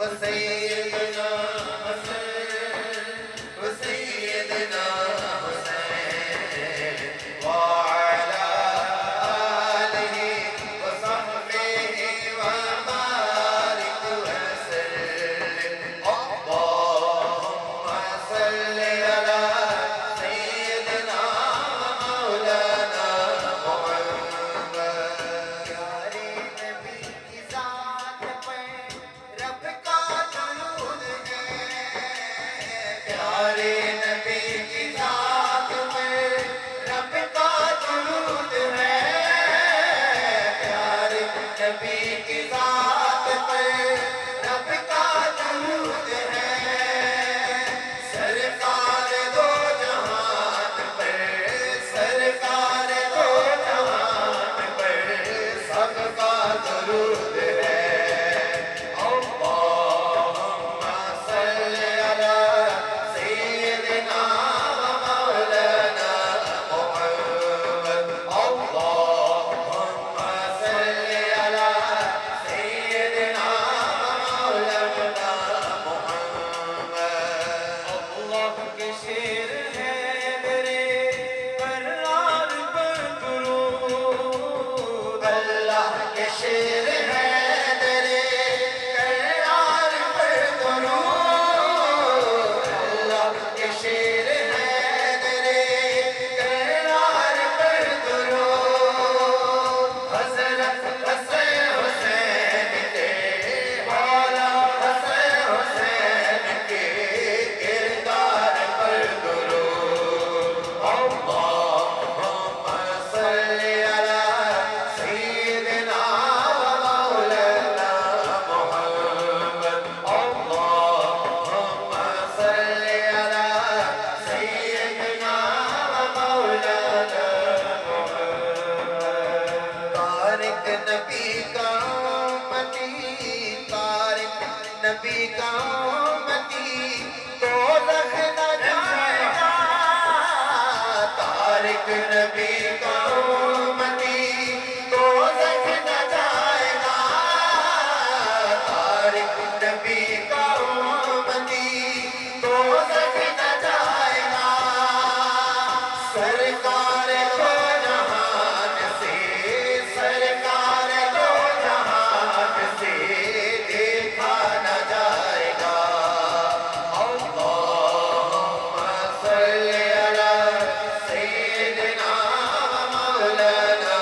وسيدنا حسين وسيدنا حسين وعلى آله وصحبه وبارك وسلم اللهم صل على سيدنا مولانا محمد پیارے نبی کی ذات پر رب کا درود ہے پیارے نبی کی ذات میں رب کا درود ہے پیارے نبی کی ذات میں رب کا درود ہے سرکار دو جہان پر سرکار دو جہان پر سب کا درود ہے اللهم صل على سيدنا ومولانا محمد اللهم صل على سيدنا ومولانا محمد اللہ کے شیر ہے میرے قرار پر درود اللہ کے شیر ہے میرے قرار پر درود اللہ کے شیر ہے میرے قرار پر درود حضرت حسین حسین کے مولا حسین حسین کے کردار پر درود اللهم صل على سيدنا ومولانا محمد اللهم صل على سيدنا ومولانا محمد طارق نبی کا امتی طارق نبی کا امتی دوزخ نہ جائے گا طارق نبی کا امتی دوزخ نہ جائے گا طارق نبی کا امتی دوزخ نہ جائے گا سرکار دو جہان سے سرکار دو جہان سے دیکھا نہ جائے گا اللهم صل على سيدنا ومولانا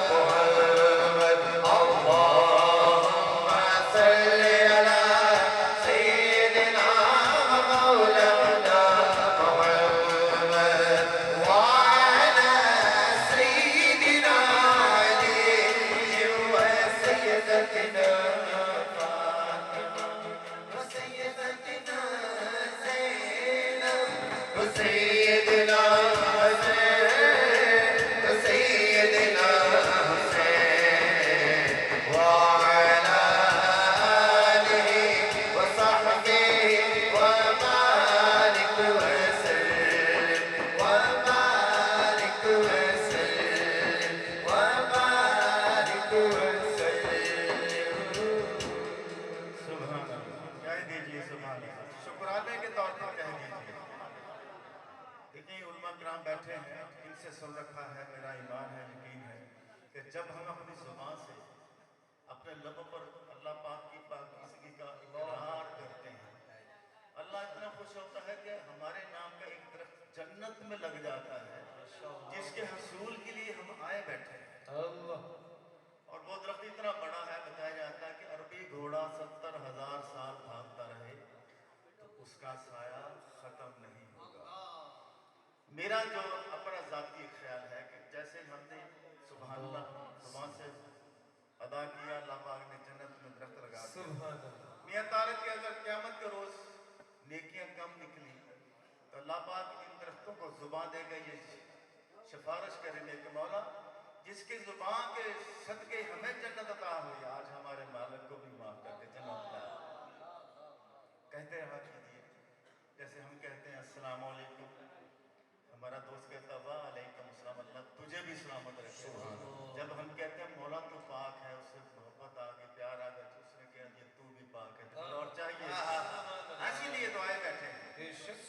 محمد اللهم صل على سيدنا ومولانا محمد وعلى سيدنا علي وسيدتنا فاطمة وسيدتنا زينب وسيدنا حسين وسيدنا حسين وعلى آله وصحبه وبارك وسلم وبارك وسلم وبارك وسلم سبحان اللہ کہہ دیجئے سبحان اللہ شکرانے کے طور پر کہہ دیجئے دیکھیں علماء کرام بیٹھے ہیں ان سے سن رکھا ہے میرا ایمان ہے یقین ہے کہ جب ہم اپنی زبان سے اپنے لبوں پر اللہ پاک کی پاکیزگی کا اقرار کرتے ہیں اللہ اتنا خوش ہوتا ہے کہ ہمارے نام کا ایک درخت جنت میں لگ جاتا ہے جس کے حصول کے لیے ہم آئے بیٹھے ہیں اور وہ درخت اتنا بڑا ہے بتایا جاتا ہے کہ عربی گھوڑا 70,000 سال بھاگتا رہے تو اس کا سایہ ختم نہیں ہوگا میرا جو اپنا ذاتی خیال ہے کہ جیسے ہم نے سبحان اللہ زبان سے ادا کیا اللہ پاک نے جنت میں درخت لگا دیا میاں طارق کے اگر قیامت کے روز نیکیاں کم نکلی تو اللہ پاک ان درختوں کو زبان دے گا یہ سفارش کریں گے کہ مولا جس کی زبان کے صدقے ہمیں جنت عطا ہوئی آج ہمارے مالک کو بھی معاف کر دے جنت عطا کہتے رہا کیجیے جیسے ہم کہتے ہیں السلام علیکم ہمارا دوست کہتا وعلیکم السلام اللہ تجھے بھی سلامت رکھے جب ہم کہتے ہیں مولا تو پاک ہے اس سے محبت آ گئی پیار آ گیا تو اس نے کہا یہ تو بھی پاک ہے اور چاہیے